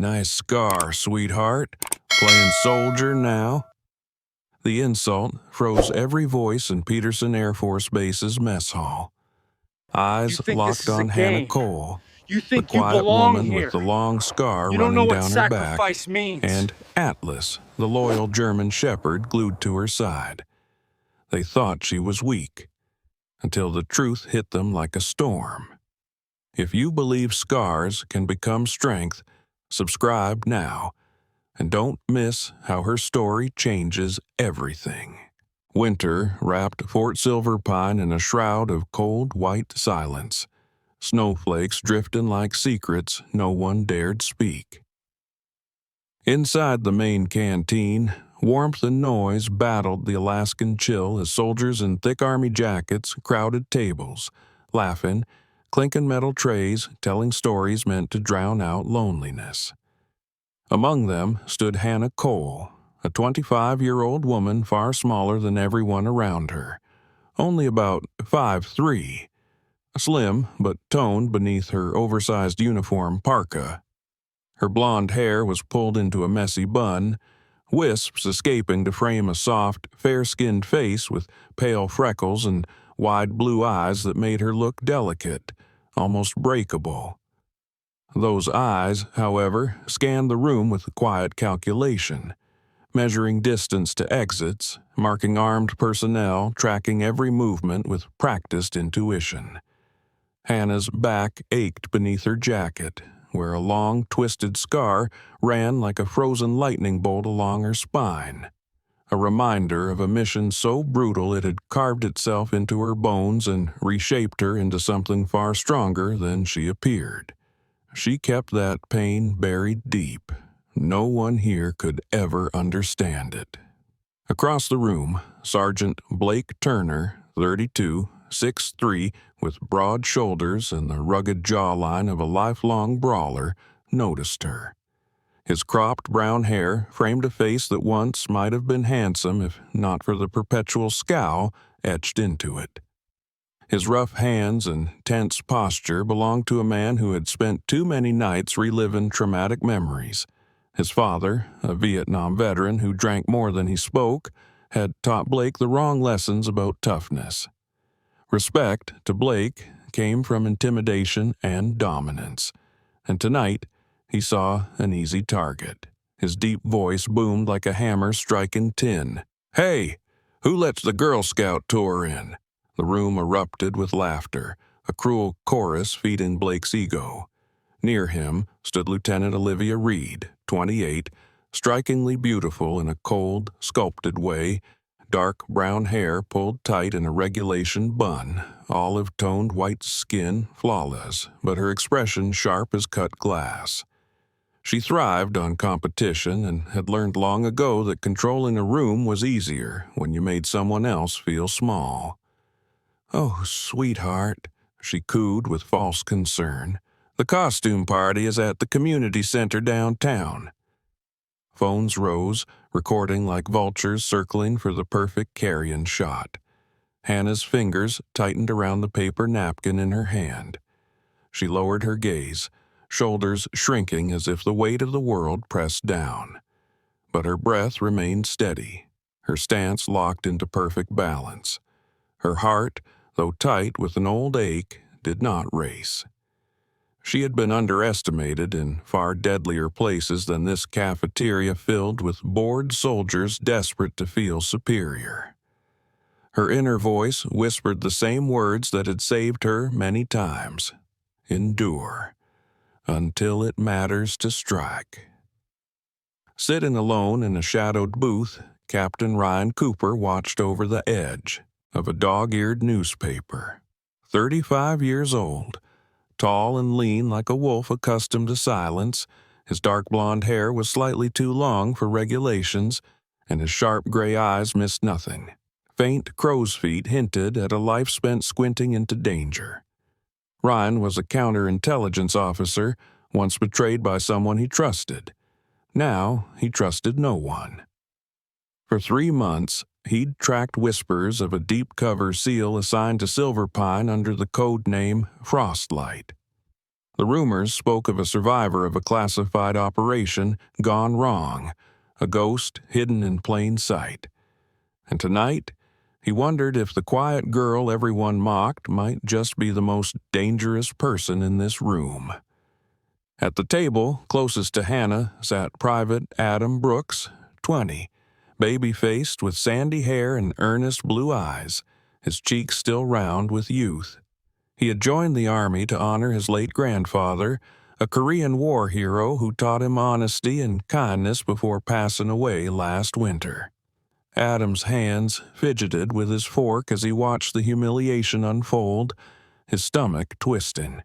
Nice scar, sweetheart. Playing soldier now? The insult froze every voice in Peterson Air Force Base's mess hall. Eyes locked on Hannah Cole, You the think you quiet belong woman here. with the long scar You don't know running what down her back, sacrifice means. and Atlas, the loyal German shepherd glued to her side. They thought she was weak, until the truth hit them like a storm. If you believe scars can become strength, subscribe now, and don't miss how her story changes everything. Winter wrapped Fort Silverpine in a shroud of cold white silence, snowflakes drifting like secrets no one dared speak. Inside the main canteen, warmth and noise battled the Alaskan chill as soldiers in thick army jackets crowded tables, laughing, clinking metal trays, telling stories meant to drown out loneliness. Among them stood Hannah Cole, a 25-year-old woman far smaller than everyone around her, only about 5'3", slim but toned beneath her oversized uniform parka. Her blonde hair was pulled into a messy bun, wisps escaping to frame a soft, fair-skinned face with pale freckles and wide blue eyes that made her look delicate, almost breakable. Those eyes, however, scanned the room with quiet calculation, measuring distance to exits, marking armed personnel, tracking every movement with practiced intuition. Hannah's back ached beneath her jacket, where a long, twisted scar ran like a frozen lightning bolt along her spine, a reminder of a mission so brutal it had carved itself into her bones and reshaped her into something far stronger than she appeared. She kept that pain buried deep. No one here could ever understand it. Across the room, Sergeant Blake Turner, 32, 6'3", with broad shoulders and the rugged jawline of a lifelong brawler, noticed her. His cropped brown hair framed a face that once might have been handsome if not for the perpetual scowl etched into it. His rough hands and tense posture belonged to a man who had spent too many nights reliving traumatic memories. His father, a Vietnam veteran who drank more than he spoke, had taught Blake the wrong lessons about toughness. Respect to Blake came from intimidation and dominance, and tonight he saw an easy target. His deep voice boomed like a hammer striking tin. "Hey, who lets the Girl Scout tour in?" The room erupted with laughter, a cruel chorus feeding Blake's ego. Near him stood Lieutenant Olivia Reed, 28, strikingly beautiful in a cold, sculpted way, dark brown hair pulled tight in a regulation bun, olive-toned white skin flawless, but her expression sharp as cut glass. She thrived on competition and had learned long ago that controlling a room was easier when you made someone else feel small. "Oh, sweetheart," she cooed with false concern. "The costume party is at the community center downtown." Phones rose, recording like vultures circling for the perfect carrion shot. Hannah's fingers tightened around the paper napkin in her hand. She lowered her gaze, shoulders shrinking as if the weight of the world pressed down. But her breath remained steady, her stance locked into perfect balance. Her heart, though tight with an old ache, did not race. She had been underestimated in far deadlier places than this cafeteria filled with bored soldiers desperate to feel superior. Her inner voice whispered the same words that had saved her many times. Endure, until it matters to strike. Sitting alone in a shadowed booth, Captain Ryan Cooper watched over the edge of a dog-eared newspaper. 35 years old, tall and lean like a wolf accustomed to silence, his dark blonde hair was slightly too long for regulations, and his sharp gray eyes missed nothing. Faint crow's feet hinted at a life spent squinting into danger. Ryan was a counterintelligence officer, once betrayed by someone he trusted. Now he trusted no one. For 3 months, he'd tracked whispers of a deep-cover SEAL assigned to Silverpine under the code name Frostlight. The rumors spoke of a survivor of a classified operation gone wrong, a ghost hidden in plain sight. And tonight, he wondered if the quiet girl everyone mocked might just be the most dangerous person in this room. At the table closest to Hannah sat Private Adam Brooks, 20, baby-faced with sandy hair and earnest blue eyes, his cheeks still round with youth. He had joined the Army to honor his late grandfather, a Korean War hero who taught him honesty and kindness before passing away last winter. Adam's hands fidgeted with his fork as he watched the humiliation unfold, his stomach twisting.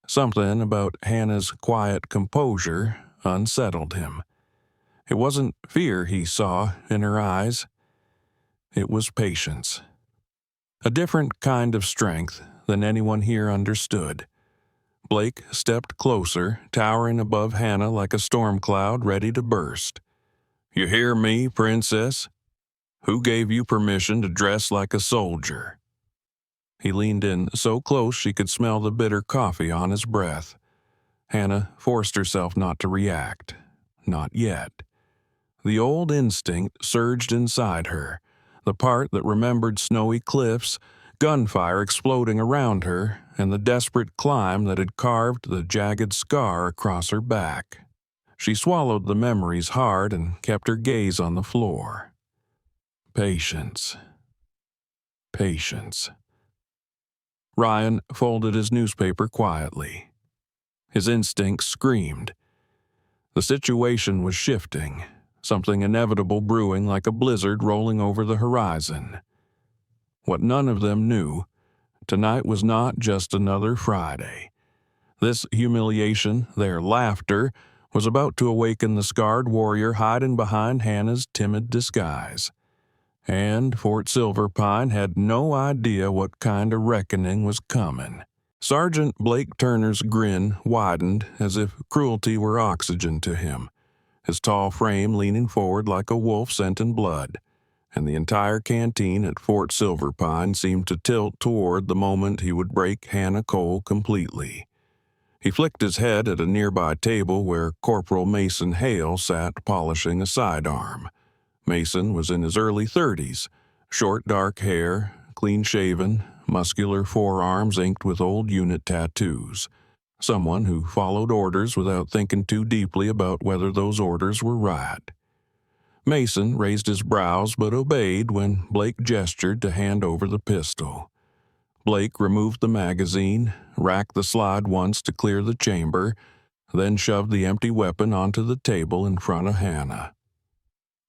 Something about Hannah's quiet composure unsettled him. It wasn't fear he saw in her eyes. It was patience. A different kind of strength than anyone here understood. Blake stepped closer, towering above Hannah like a storm cloud ready to burst. "You hear me, Princess? Who gave you permission to dress like a soldier?" He leaned in so close she could smell the bitter coffee on his breath. Hannah forced herself not to react. Not yet. The old instinct surged inside her, the part that remembered snowy cliffs, gunfire exploding around her, and the desperate climb that had carved the jagged scar across her back. She swallowed the memories hard and kept her gaze on the floor. Patience. Patience. Ryan folded his newspaper quietly. His instincts screamed. The situation was shifting, something inevitable brewing like a blizzard rolling over the horizon. What none of them knew, tonight was not just another Friday. This humiliation, their laughter, was about to awaken the scarred warrior hiding behind Hannah's timid disguise. And Fort Silverpine had no idea what kind of reckoning was coming. Sergeant Blake Turner's grin widened as if cruelty were oxygen to him, his tall frame leaning forward like a wolf scenting blood, and the entire canteen at Fort Silverpine seemed to tilt toward the moment he would break Hannah Cole completely. He flicked his head at a nearby table where Corporal Mason Hale sat polishing a sidearm. Mason was in his early 30s, short dark hair, clean-shaven, muscular forearms inked with old unit tattoos. Someone who followed orders without thinking too deeply about whether those orders were right. Mason raised his brows but obeyed when Blake gestured to hand over the pistol. Blake removed the magazine, racked the slide once to clear the chamber, then shoved the empty weapon onto the table in front of Hannah.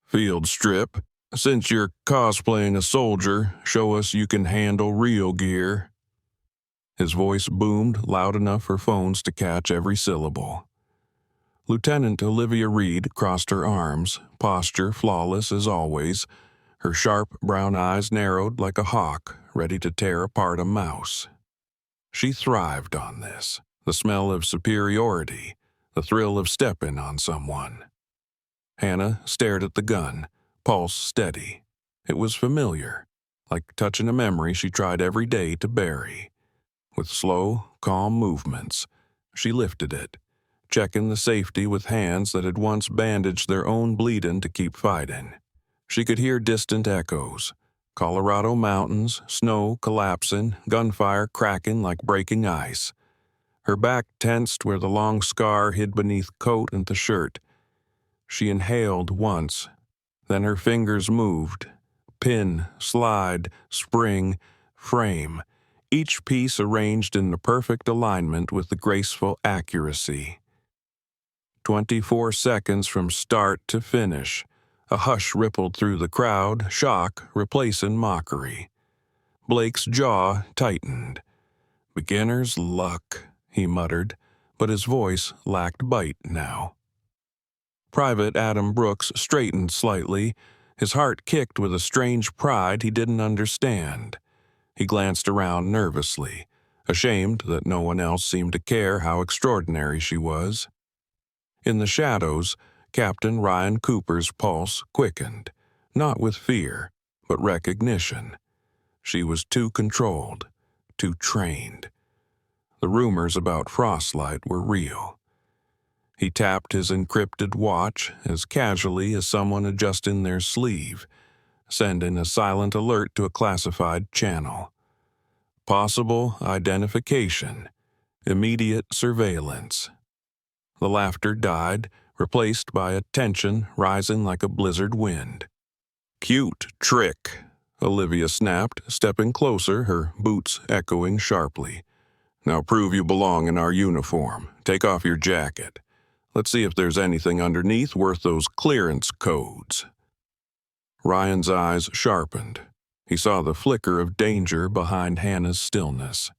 "Field strip, since you're cosplaying a soldier, show us you can handle real gear." His voice boomed loud enough for phones to catch every syllable. Lieutenant Olivia Reed crossed her arms, posture flawless as always, her sharp brown eyes narrowed like a hawk, ready to tear apart a mouse. She thrived on this, the smell of superiority, the thrill of stepping on someone. Hannah stared at the gun, pulse steady. It was familiar, like touching a memory she tried every day to bury. With slow, calm movements, she lifted it, checking the safety with hands that had once bandaged their own bleeding to keep fighting. She could hear distant echoes, Colorado mountains, snow collapsing, gunfire cracking like breaking ice. Her back tensed where the long scar hid beneath coat and the shirt. She inhaled once, then her fingers moved. Pin, slide, spring, frame, each piece arranged in the perfect alignment with the graceful accuracy. 24 seconds from start to finish. A hush rippled through the crowd, shock replacing mockery. Blake's jaw tightened. "Beginner's luck," he muttered, but his voice lacked bite now. Private Adam Brooks straightened slightly. His heart kicked with a strange pride he didn't understand. He glanced around nervously, ashamed that no one else seemed to care how extraordinary she was. In the shadows, Captain Ryan Cooper's pulse quickened, not with fear, but recognition. She was too controlled, too trained. The rumors about Frostlight were real. He tapped his encrypted watch as casually as someone adjusting their sleeve, sending a silent alert to a classified channel. Possible identification. Immediate surveillance. The laughter died, replaced by a tension rising like a blizzard wind. "Cute trick," Olivia snapped, stepping closer, her boots echoing sharply. "Now prove you belong in our uniform. Take off your jacket. Let's see if there's anything underneath worth those clearance codes." Ryan's eyes sharpened. He saw the flicker of danger behind Hannah's stillness.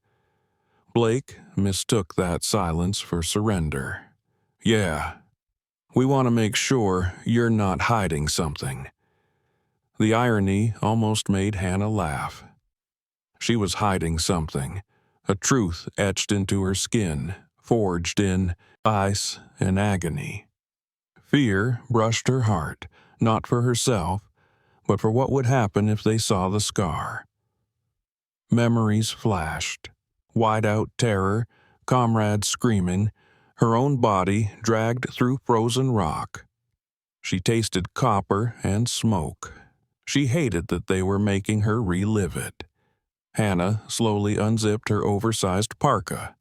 Blake mistook that silence for surrender. "Yeah, we want to make sure you're not hiding something." The irony almost made Hannah laugh. She was hiding something, a truth etched into her skin, forged in ice and agony. Fear brushed her heart, not for herself, but for what would happen if they saw the scar. Memories flashed. Whiteout terror, comrades screaming, her own body dragged through frozen rock. She tasted copper and smoke. She hated that they were making her relive it. Hannah slowly unzipped her oversized parka.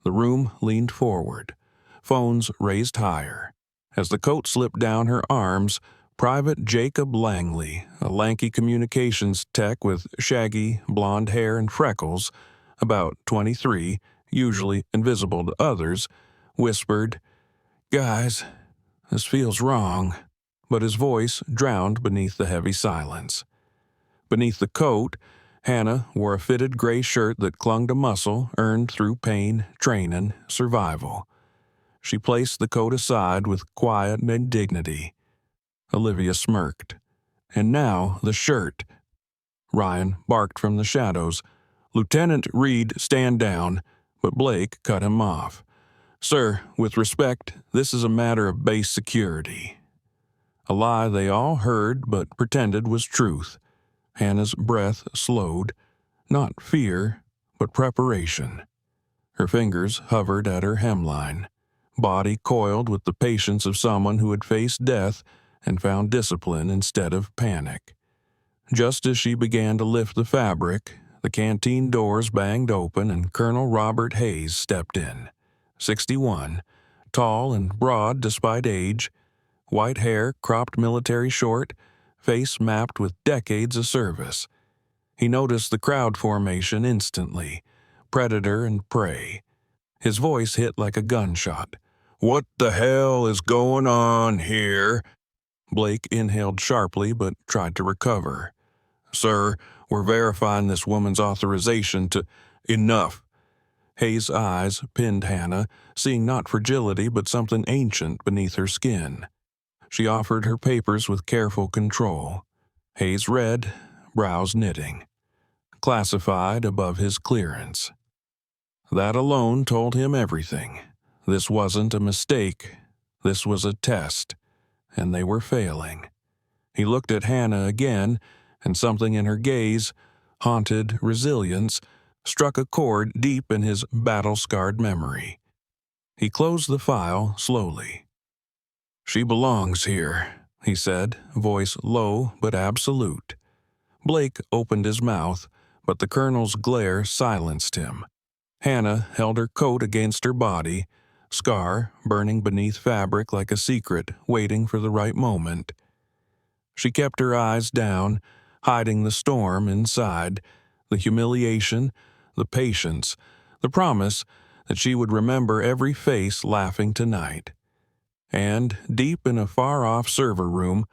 The room leaned forward, phones raised higher. As the coat slipped down her arms, Private Jacob Langley, a lanky communications tech with shaggy, blonde hair and freckles, about 23, usually invisible to others, whispered, "Guys, this feels wrong," but his voice drowned beneath the heavy silence. Beneath the coat, Hannah wore a fitted gray shirt that clung to muscle earned through pain, training, survival. She placed the coat aside with quiet dignity. Olivia smirked. "And now the shirt." Ryan barked from the shadows. "Lieutenant Reed, stand down," but Blake cut him off. "Sir, with respect, this is a matter of base security." A lie they all heard but pretended was truth. Hannah's breath slowed, not fear, but preparation. Her fingers hovered at her hemline, body coiled with the patience of someone who had faced death and found discipline instead of panic. Just as she began to lift the fabric, the canteen doors banged open and Colonel Robert Hayes stepped in. 61, tall and broad despite age, white hair cropped military short, face mapped with decades of service. He noticed the crowd formation instantly, predator and prey. His voice hit like a gunshot. "What the hell is going on here?" Blake inhaled sharply but tried to recover. "Sir, we're verifying this woman's authorization to—" "Enough." Hayes' eyes pinned Hannah, seeing not fragility but something ancient beneath her skin. She offered her papers with careful control. Hayes read, brows knitting. Classified above his clearance. That alone told him everything. This wasn't a mistake. This was a test, and they were failing. He looked at Hannah again, and something in her gaze, haunted resilience, struck a chord deep in his battle-scarred memory. He closed the file slowly. "She belongs here," he said, voice low but absolute. Blake opened his mouth, but the colonel's glare silenced him. Hannah held her coat against her body, scar burning beneath fabric like a secret waiting for the right moment. She kept her eyes down, hiding the storm inside, the humiliation, the patience, the promise that she would remember every face laughing tonight. And, deep in a far-off server room,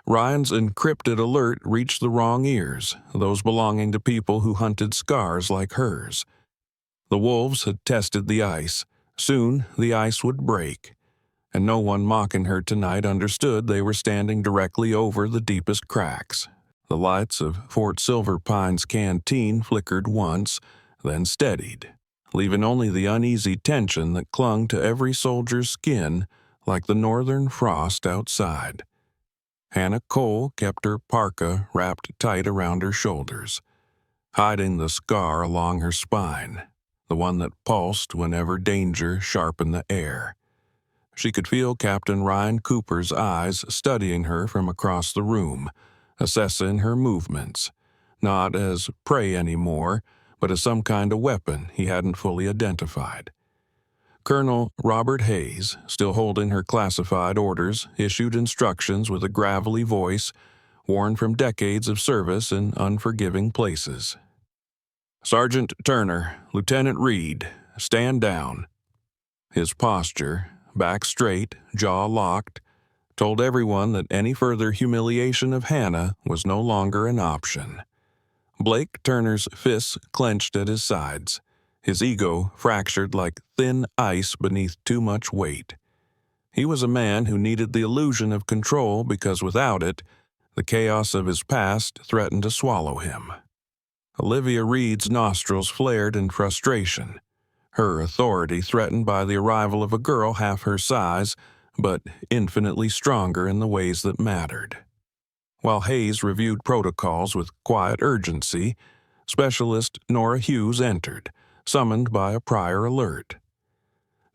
Ryan's encrypted alert reached the wrong ears, those belonging to people who hunted scars like hers. The wolves had tested the ice. Soon the ice would break. And no one mocking her tonight understood they were standing directly over the deepest cracks. The lights of Fort Silver Pine's canteen flickered once, then steadied, leaving only the uneasy tension that clung to every soldier's skin like the northern frost outside. Hannah Cole kept her parka wrapped tight around her shoulders, hiding the scar along her spine. the one that pulsed whenever danger sharpened the air. She could feel Captain Ryan Cooper's eyes studying her from across the room, assessing her movements, not as prey anymore, but as some kind of weapon he hadn't fully identified. Colonel Robert Hayes, still holding her classified orders, issued instructions with a gravelly voice, worn from decades of service in unforgiving places. "Sergeant Turner, Lieutenant Reed, stand down." His posture, back straight, jaw locked, told everyone that any further humiliation of Hannah was no longer an option. Blake Turner's fists clenched at his sides, his ego fractured like thin ice beneath too much weight. He was a man who needed the illusion of control because without it, the chaos of his past threatened to swallow him. Olivia Reed's nostrils flared in frustration, her authority threatened by the arrival of a girl half her size, but infinitely stronger in the ways that mattered. While Hayes reviewed protocols with quiet urgency, Specialist Nora Hughes entered, summoned by a prior alert.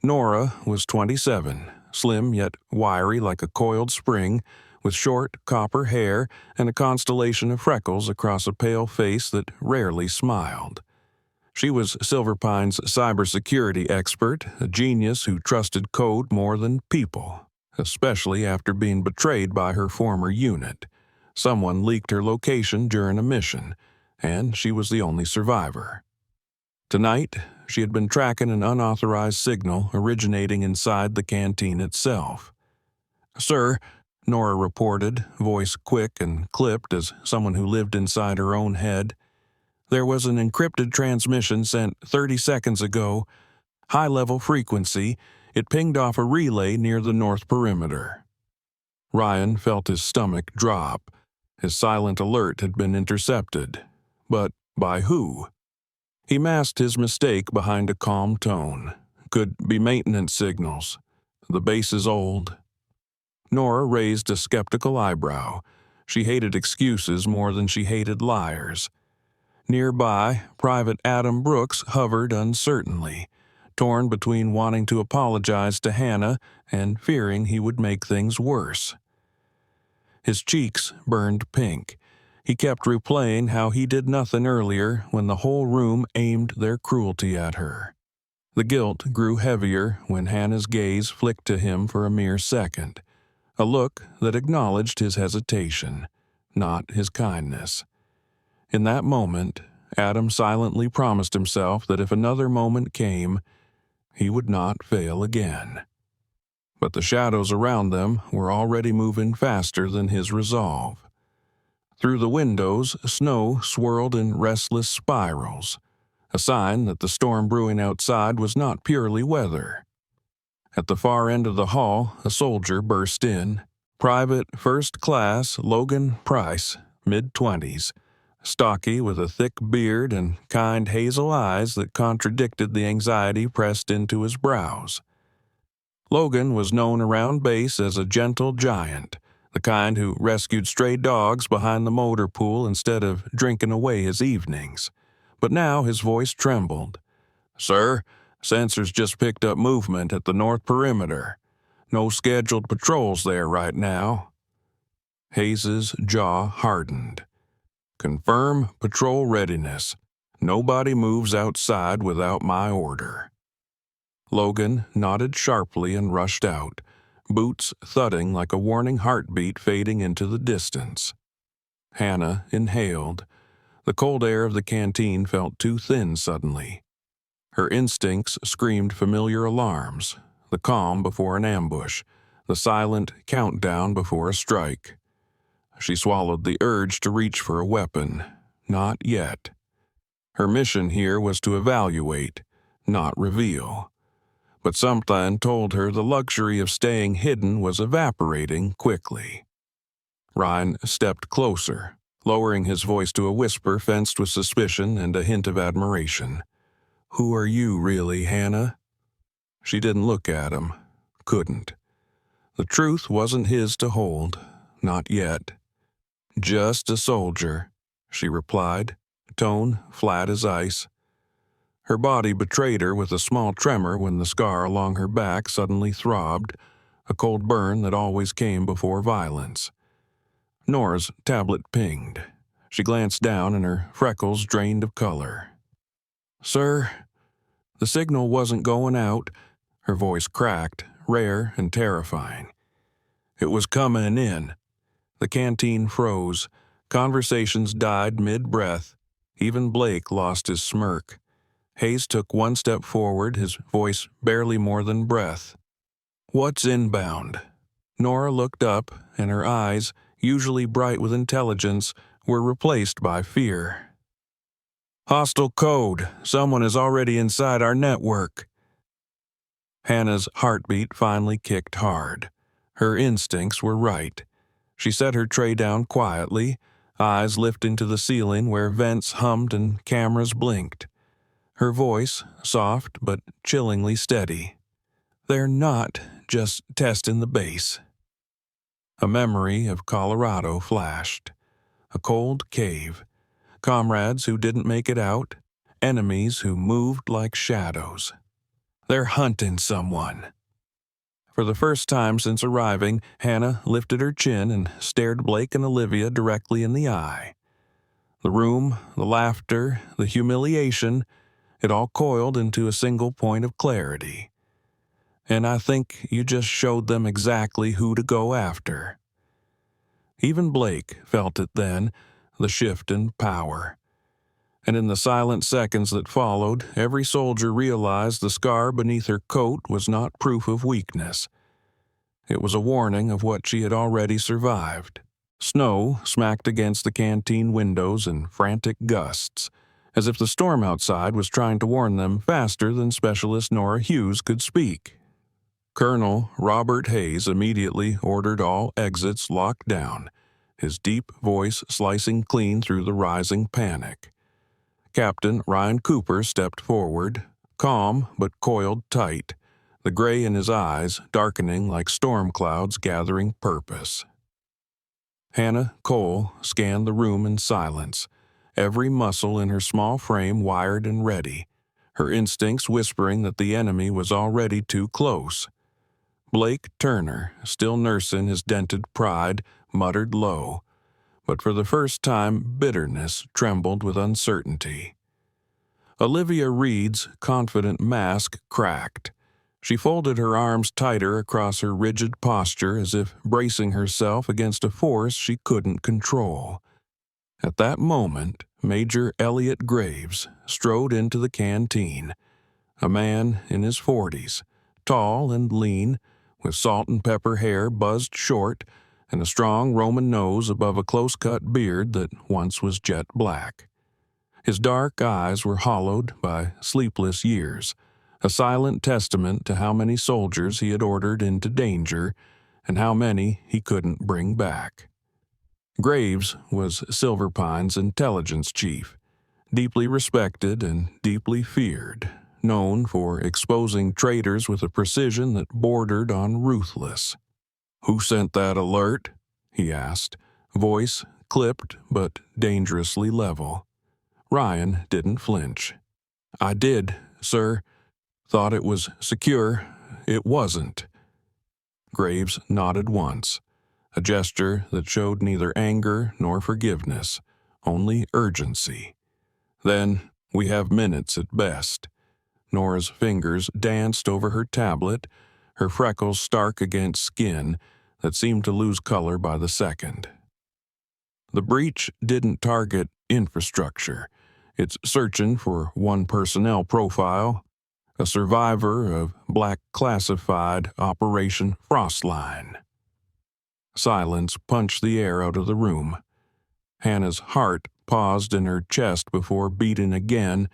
Nora was 27, slim yet wiry like a coiled spring, with short, copper hair and a constellation of freckles across a pale face that rarely smiled. She was Silverpine's cybersecurity expert, a genius who trusted code more than people, especially after being betrayed by her former unit. Someone leaked her location during a mission, and she was the only survivor. Tonight, she had been tracking an unauthorized signal originating inside the canteen itself. "Sir," Nora reported, voice quick and clipped as someone who lived inside her own head, "there was an encrypted transmission sent 30 seconds ago. High-level frequency. It pinged off a relay near the north perimeter." Ryan felt his stomach drop. His silent alert had been intercepted. But by who? He masked his mistake behind a calm tone. Could be maintenance signals. The base is old. Nora raised a skeptical eyebrow. She hated excuses more than she hated liars. Nearby, Private Adam Brooks hovered uncertainly, torn between wanting to apologize to Hannah and fearing he would make things worse. His cheeks burned pink. He kept replaying how he did nothing earlier when the whole room aimed their cruelty at her. The guilt grew heavier when Hannah's gaze flicked to him for a mere second, a look that acknowledged his hesitation, not his kindness. In that moment, Adam silently promised himself that if another moment came, he would not fail again. But the shadows around them were already moving faster than his resolve. Through the windows, snow swirled in restless spirals, a sign that the storm brewing outside was not purely weather. At the far end of the hall, a soldier burst in. Private First Class Logan Price, mid-20s, stocky with a thick beard and kind hazel eyes that contradicted the anxiety pressed into his brows. Logan was known around base as a gentle giant, the kind who rescued stray dogs behind the motor pool instead of drinking away his evenings. But now his voice trembled. "Sir, sensors just picked up movement at the north perimeter. No scheduled patrols there right now." Hayes's jaw hardened. "Confirm patrol readiness. Nobody moves outside without my order." Logan nodded sharply and rushed out, boots thudding like a warning heartbeat fading into the distance. Hannah inhaled. The cold air of the canteen felt too thin suddenly. Her instincts screamed familiar alarms, the calm before an ambush, the silent countdown before a strike. She swallowed the urge to reach for a weapon. Not yet. Her mission here was to evaluate, not reveal. But something told her the luxury of staying hidden was evaporating quickly. Ryan stepped closer, lowering his voice to a whisper fenced with suspicion and a hint of admiration. "Who are you really, Hannah?" She didn't look at him. Couldn't. The truth wasn't his to hold. Not yet. "Just a soldier," she replied, tone flat as ice. Her body betrayed her with a small tremor when the scar along her back suddenly throbbed, a cold burn that always came before violence. Nora's tablet pinged. She glanced down and her freckles drained of color. "Sir?" The signal wasn't going out. Her voice cracked, rare and terrifying. "It was coming in." The canteen froze. Conversations died mid-breath. Even Blake lost his smirk. Hayes took one step forward, his voice barely more than breath. "What's inbound?" Nora looked up, and her eyes, usually bright with intelligence, were replaced by fear. "Hostile code. Someone is already inside our network." Hannah's heartbeat finally kicked hard. Her instincts were right. She set her tray down quietly, eyes lifting to the ceiling where vents hummed and cameras blinked. Her voice, soft but chillingly steady. "They're not just testing the base." A memory of Colorado flashed. A cold cave. Comrades who didn't make it out. Enemies who moved like shadows. "They're hunting someone." For the first time since arriving, Hannah lifted her chin and stared Blake and Olivia directly in the eye. The room, the laughter, the humiliation, it all coiled into a single point of clarity. "And I think you just showed them exactly who to go after." Even Blake felt it then, the shift in power. And in the silent seconds that followed, every soldier realized the scar beneath her coat was not proof of weakness. It was a warning of what she had already survived. Snow smacked against the canteen windows in frantic gusts, as if the storm outside was trying to warn them faster than Specialist Nora Hughes could speak. Colonel Robert Hayes immediately ordered all exits locked down, his deep voice slicing clean through the rising panic. Captain Ryan Cooper stepped forward, calm but coiled tight, the gray in his eyes darkening like storm clouds gathering purpose. Hannah Cole scanned the room in silence, every muscle in her small frame wired and ready, her instincts whispering that the enemy was already too close. Blake Turner, still nursing his dented pride, muttered low, but for the first time bitterness trembled with uncertainty. Olivia Reed's confident mask cracked. She folded her arms tighter across her rigid posture as if bracing herself against a force she couldn't control. At that moment, Major Elliot Graves strode into the canteen, a man in his 40s, tall and lean, with salt and pepper hair buzzed short and a strong Roman nose above a close-cut beard that once was jet black. His dark eyes were hollowed by sleepless years, a silent testament to how many soldiers he had ordered into danger and how many he couldn't bring back. Graves was Silver Pine's intelligence chief, deeply respected and deeply feared, known for exposing traitors with a precision that bordered on ruthless. "Who sent that alert?" he asked, voice clipped but dangerously level. Ryan didn't flinch. "I did, sir. Thought it was secure. It wasn't." Graves nodded once, a gesture that showed neither anger nor forgiveness, only urgency. "Then we have minutes at best." Nora's fingers danced over her tablet, her freckles stark against skin that seemed to lose color by the second. The breach didn't target infrastructure. It's searching for one personnel profile, a survivor of Black Classified Operation Frostline. Silence punched the air out of the room. Hannah's heart paused in her chest before beating again,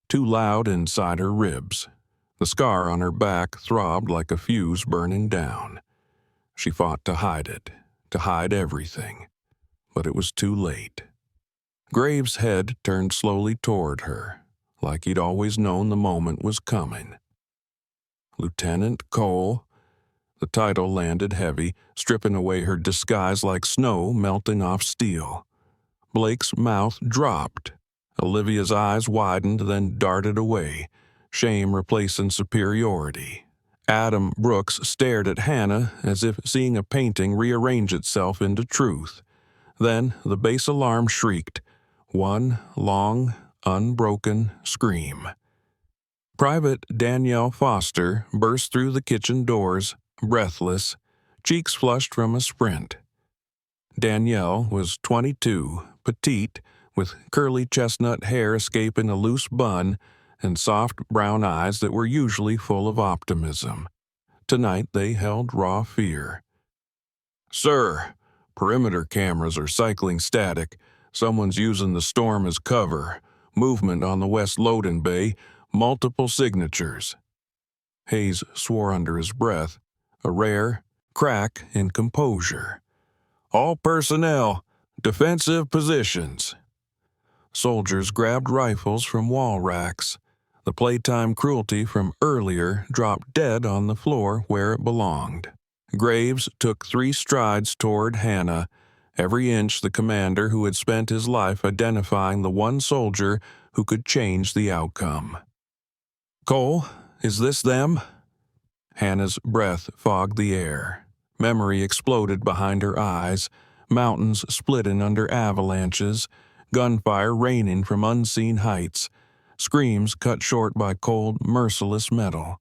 too loud inside her ribs. The scar on her back throbbed like a fuse burning down. She fought to hide it, to hide everything. But it was too late. Graves' head turned slowly toward her, like he'd always known the moment was coming. "Lieutenant Cole." The title landed heavy, stripping away her disguise like snow melting off steel. Blake's mouth dropped. Olivia's eyes widened, then darted away, shame replacing superiority. Adam Brooks stared at Hannah as if seeing a painting rearrange itself into truth. Then the base alarm shrieked, one long, unbroken scream. Private Danielle Foster burst through the kitchen doors, breathless, cheeks flushed from a sprint. Danielle was 22, petite, with curly chestnut hair escaping a loose bun and soft brown eyes that were usually full of optimism. Tonight they held raw fear. "Sir, perimeter cameras are cycling static. Someone's using the storm as cover. Movement on the west loading bay. Multiple signatures." Hayes swore under his breath, a rare crack in composure. "All personnel, defensive positions." Soldiers grabbed rifles from wall racks. The playtime cruelty from earlier dropped dead on the floor where it belonged. Graves took 3 strides toward Hannah, every inch the commander who had spent his life identifying the one soldier who could change the outcome. "Cole, is this them?" Hannah's breath fogged the air. Memory exploded behind her eyes, mountains splitting under avalanches, gunfire raining from unseen heights, screams cut short by cold, merciless metal.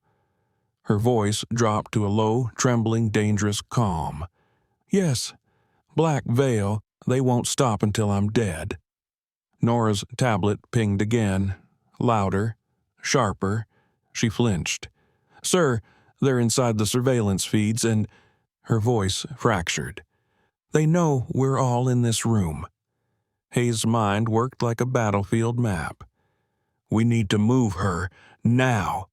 Her voice dropped to a low, trembling, dangerous calm. "Yes, Black Veil, they won't stop until I'm dead." Nora's tablet pinged again, louder, sharper. She flinched. "Sir, they're inside the surveillance feeds and—" Her voice fractured. "They know we're all in this room." Hayes' mind worked like a battlefield map. "We need to move her, now."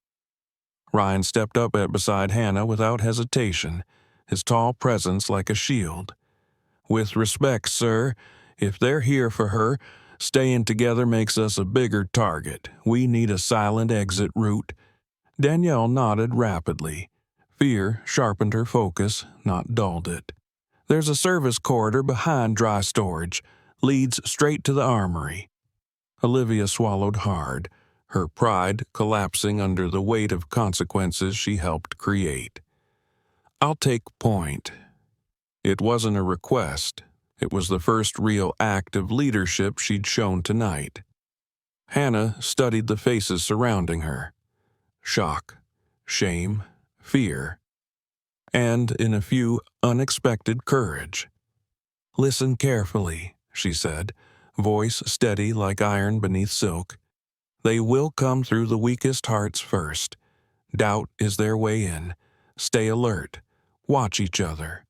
Ryan stepped up beside Hannah without hesitation, his tall presence like a shield. "With respect, sir, if they're here for her, staying together makes us a bigger target. We need a silent exit route." Danielle nodded rapidly. Fear sharpened her focus, not dulled it. "There's a service corridor behind dry storage. Leads straight to the armory." Olivia swallowed hard, her pride collapsing under the weight of consequences she helped create. "I'll take point." It wasn't a request. It was the first real act of leadership she'd shown tonight. Hannah studied the faces surrounding her. Shock, shame, fear, and, in a few, unexpected courage. "Listen carefully," she said, voice steady like iron beneath silk. "They will come through the weakest hearts first. Doubt is their way in. Stay alert. Watch each other."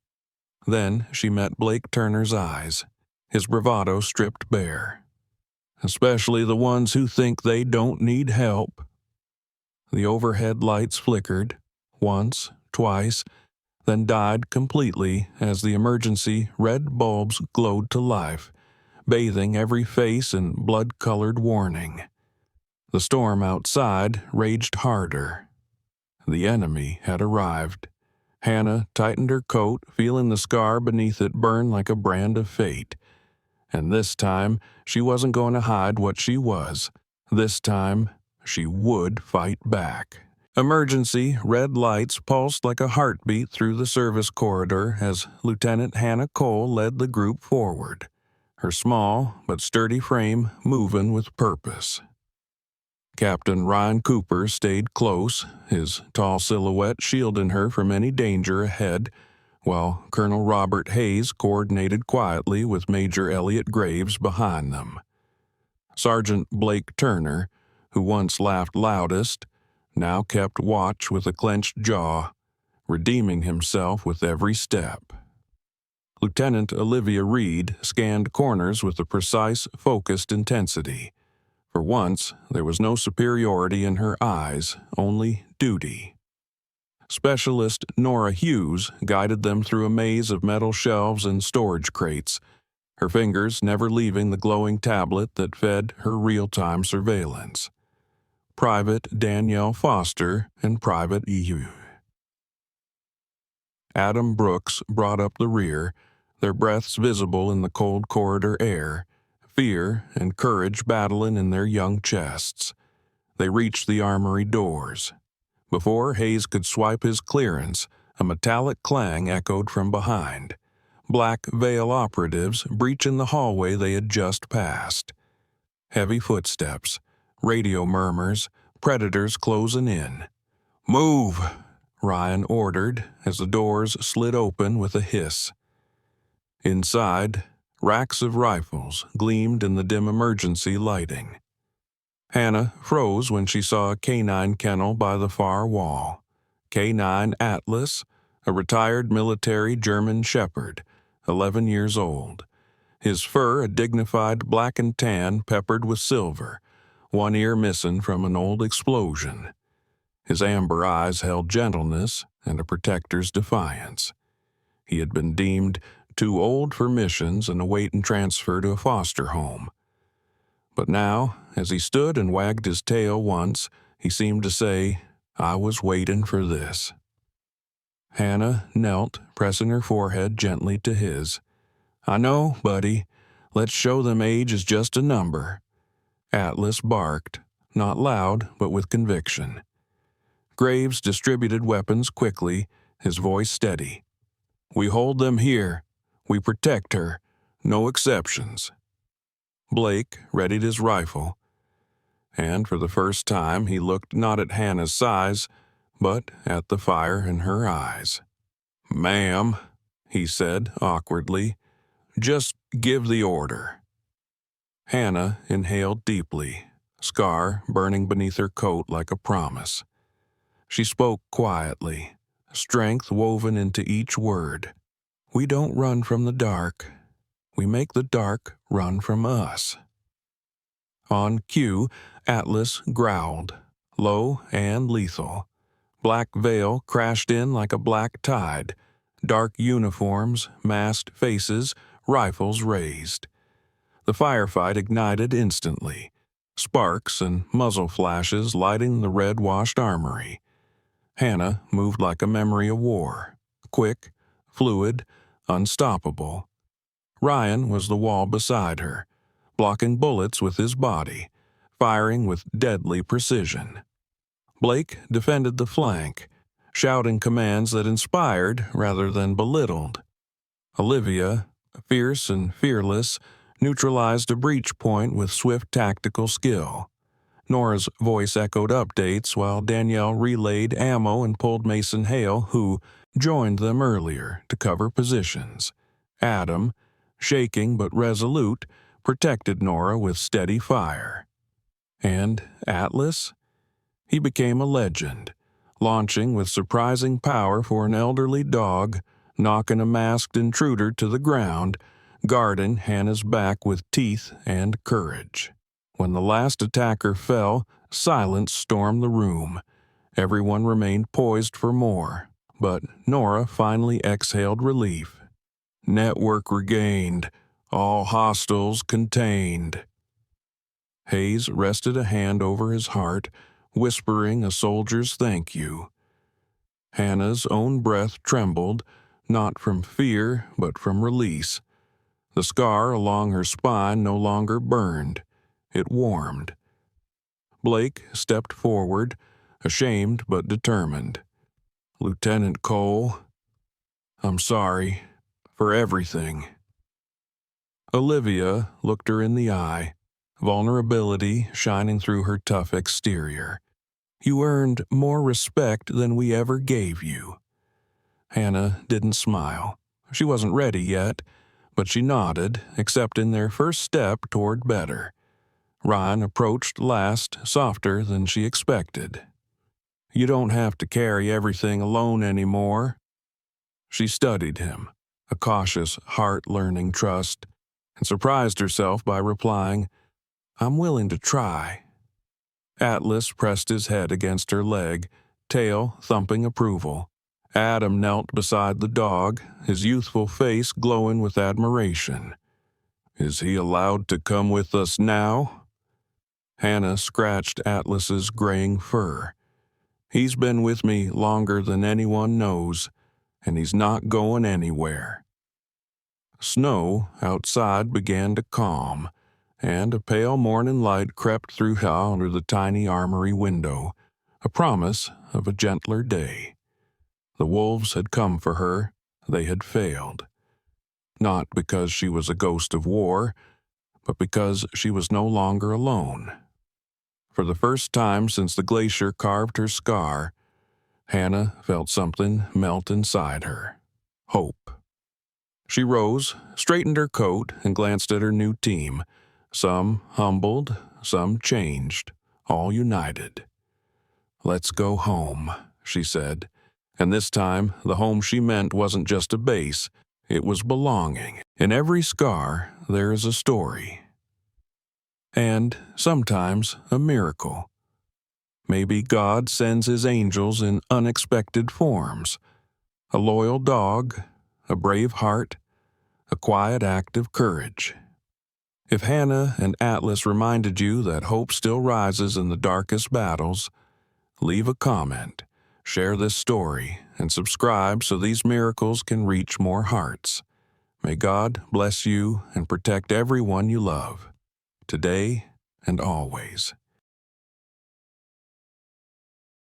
Then she met Blake Turner's eyes, his bravado stripped bare. "Especially the ones who think they don't need help." The overhead lights flickered, once, twice, then died completely as the emergency red bulbs glowed to life, bathing every face in blood-colored warning. The storm outside raged harder. The enemy had arrived. Hannah tightened her coat, feeling the scar beneath it burn like a brand of fate. And this time, she wasn't going to hide what she was. This time, she would fight back. Emergency red lights pulsed like a heartbeat through the service corridor as Lieutenant Hannah Cole led the group forward, her small but sturdy frame moving with purpose. Captain Ryan Cooper stayed close, his tall silhouette shielding her from any danger ahead, while Colonel Robert Hayes coordinated quietly with Major Elliot Graves behind them. Sergeant Blake Turner, who once laughed loudest, now kept watch with a clenched jaw, redeeming himself with every step. Lieutenant Olivia Reed scanned corners with a precise, focused intensity. For once, there was no superiority in her eyes, only duty. Specialist Nora Hughes guided them through a maze of metal shelves and storage crates, her fingers never leaving the glowing tablet that fed her real-time surveillance. Private Danielle Foster and Private E.U. Adam Brooks brought up the rear, their breaths visible in the cold corridor air, fear and courage battling in their young chests. They reached the armory doors. Before Hayes could swipe his clearance, a metallic clang echoed from behind. Black Veil operatives breaching the hallway they had just passed. Heavy footsteps, radio murmurs, predators closing in. "Move!" Ryan ordered as the doors slid open with a hiss. Inside, racks of rifles gleamed in the dim emergency lighting. Hannah froze when she saw a canine kennel by the far wall. K9 Atlas, a retired military German shepherd, 11 years old. His fur a dignified black and tan peppered with silver, one ear missing from an old explosion. His amber eyes held gentleness and a protector's defiance. He had been deemed too old for missions and awaiting transfer to a foster home. But now, as he stood and wagged his tail once, he seemed to say, "I was waiting for this." Hannah knelt, pressing her forehead gently to his. "I know, buddy. Let's show them age is just a number." Atlas barked, not loud, but with conviction. Graves distributed weapons quickly, his voice steady. "We hold them here. We protect her. No exceptions." Blake readied his rifle, and for the first time he looked not at Hannah's size, but at the fire in her eyes. "Ma'am," he said awkwardly, "just give the order." Hannah inhaled deeply, scar burning beneath her coat like a promise. She spoke quietly, strength woven into each word. "We don't run from the dark. We make the dark run from us." On cue, Atlas growled, low and lethal. Black Veil crashed in like a black tide. Dark uniforms, masked faces, rifles raised. The firefight ignited instantly, sparks and muzzle flashes lighting the red-washed armory. Hannah moved like a memory of war, quick, fluid, unstoppable. Ryan was the wall beside her, blocking bullets with his body, firing with deadly precision. Blake defended the flank, shouting commands that inspired rather than belittled. Olivia, fierce and fearless, neutralized a breach point with swift tactical skill. Nora's voice echoed updates while Danielle relayed ammo and pulled Mason Hale, who joined them earlier, to cover positions. Adam, shaking but resolute, protected Nora with steady fire. And Atlas? He became a legend, launching with surprising power for an elderly dog, knocking a masked intruder to the ground, guarding Hannah's back with teeth and courage. When the last attacker fell, silence stormed the room. Everyone remained poised for more, but Nora finally exhaled relief. "Network regained. All hostiles contained." Hayes rested a hand over his heart, whispering a soldier's thank you. Hannah's own breath trembled, not from fear, but from release. The scar along her spine no longer burned. It warmed. Blake stepped forward, ashamed but determined. "Lieutenant Cole, I'm sorry for everything." Olivia looked her in the eye, vulnerability shining through her tough exterior. "You earned more respect than we ever gave you." Hannah didn't smile. She wasn't ready yet, but she nodded, accepting their first step toward better. Ryan approached last, softer than she expected. "You don't have to carry everything alone anymore." She studied him, a cautious heart-learning trust, and surprised herself by replying, "I'm willing to try." Atlas pressed his head against her leg, tail thumping approval. Adam knelt beside the dog, his youthful face glowing with admiration. "Is he allowed to come with us now?" Hannah scratched Atlas's graying fur. "He's been with me longer than anyone knows, and he's not going anywhere." Snow outside began to calm, and a pale morning light crept through under the tiny armory window, a promise of a gentler day. The wolves had come for her. They had failed. Not because she was a ghost of war, but because she was no longer alone. For the first time since the glacier carved her scar, Hannah felt something melt inside her. Hope. She rose, straightened her coat, and glanced at her new team. Some humbled, some changed, all united. "Let's go home," she said. And this time, the home she meant wasn't just a base, it was belonging. In every scar, there is a story. And sometimes a miracle. Maybe God sends his angels in unexpected forms. A loyal dog, a brave heart, a quiet act of courage. If Hannah and Atlas reminded you that hope still rises in the darkest battles, leave a comment, share this story, and subscribe so these miracles can reach more hearts. May God bless you and protect everyone you love, today and always.